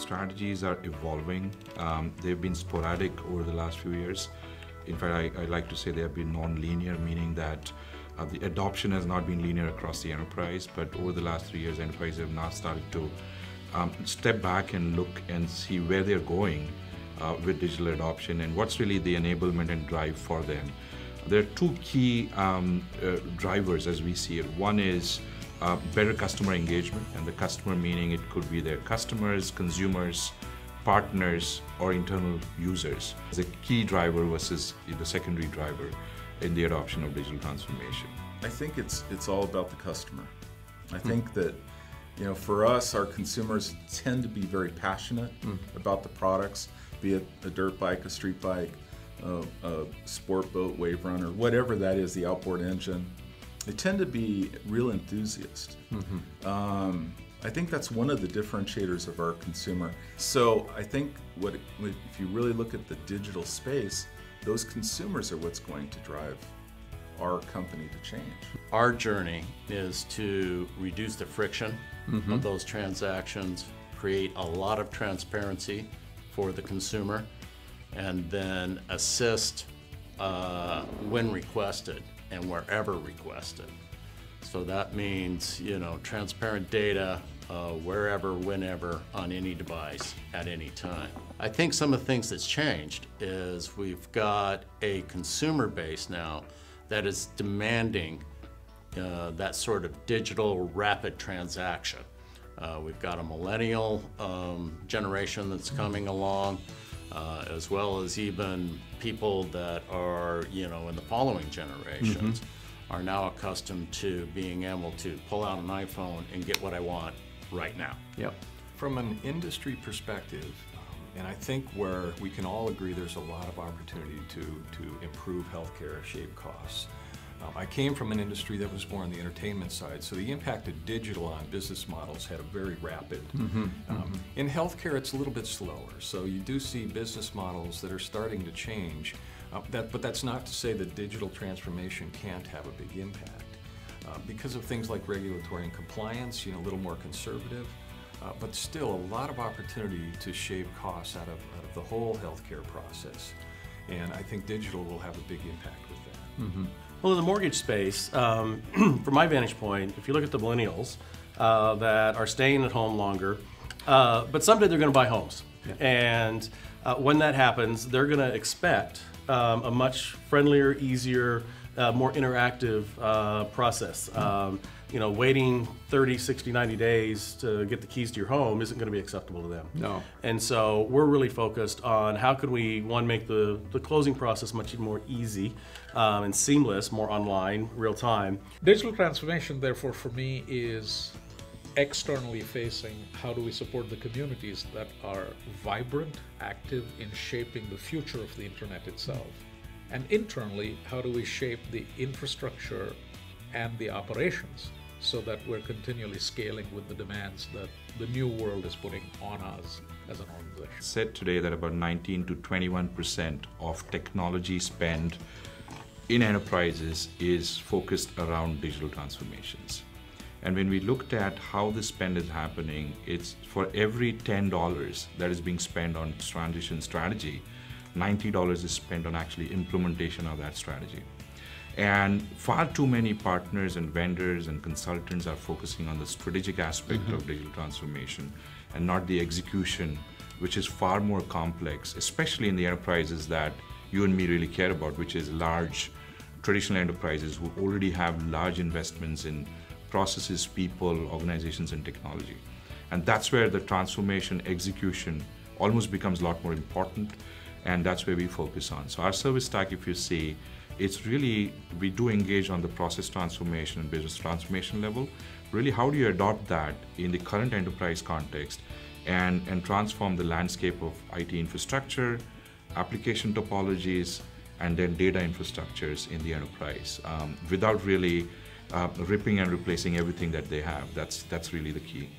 strategies are evolving. They've been sporadic over the last few years. In fact, I like to say they have been non-linear, meaning that the adoption has not been linear across the enterprise, but over the last 3 years, enterprises have now started to step back and look and see where they're going with digital adoption and what's really the enablement and drive for them. There are two key drivers as we see it. One is better customer engagement, and the customer meaning it could be their customers, consumers, partners, or internal users. As a key driver versus the secondary driver in the adoption of digital transformation. I think it's all about the customer. I think that, for us, our consumers tend to be very passionate about the products, be it a dirt bike, a street bike, a sport boat, wave runner, whatever that is, the outboard engine. They tend to be real enthusiasts. I think that's one of the differentiators of our consumer. So I think if you really look at the digital space, those consumers are what's going to drive our company to change. Our journey is to reduce the friction of those transactions, create a lot of transparency for the consumer, and then assist when requested and wherever requested. So that means, transparent data wherever, whenever, on any device, at any time. I think some of the things that's changed is we've got a consumer base now that is demanding that sort of digital rapid transaction. We've got a millennial generation that's coming along, as well as even people that are, in the following generations are now accustomed to being able to pull out an iPhone and get what I want right now. Yep. From an industry perspective, and I think where we can all agree there's a lot of opportunity to improve healthcare, shave costs. I came from an industry that was more on the entertainment side, so the impact of digital on business models had a very rapid. In healthcare, it's a little bit slower, so you do see business models that are starting to change. But that's not to say that digital transformation can't have a big impact. Because of things like regulatory and compliance, a little more conservative, but still a lot of opportunity to shave costs out of the whole healthcare process. And I think digital will have a big impact with that. Well, in the mortgage space, from my vantage point, if you look at the millennials that are staying at home longer, but someday they're going to buy homes. And when that happens, they're going to expect a much friendlier, easier, more interactive process. Waiting 30, 60, 90 days to get the keys to your home isn't going to be acceptable to them. No. And so we're really focused on how can we, one, make the closing process much more easy and seamless, more online, real time. Digital transformation, therefore, for me is externally facing. How do we support the communities that are vibrant, active in shaping the future of the internet itself? And internally, how do we shape the infrastructure and the operations so that we're continually scaling with the demands that the new world is putting on us as an organization? Said today that about 19 to 21% of technology spend in enterprises is focused around digital transformations. And when we looked at how the spend is happening, it's for every $10 that is being spent on transition strategy, $90 is spent on actually implementation of that strategy. And far too many partners and vendors and consultants are focusing on the strategic aspect of digital transformation and not the execution, which is far more complex, especially in the enterprises that you and me really care about, which is large traditional enterprises who already have large investments in processes, people, organizations, and technology. And that's where the transformation execution almost becomes a lot more important, and that's where we focus on. So our service stack, if you see, it's really, we do engage on the process transformation and business transformation level. Really, how do you adopt that in the current enterprise context and transform the landscape of IT infrastructure, application topologies, and then data infrastructures in the enterprise without really ripping and replacing everything that they have. That's really the key.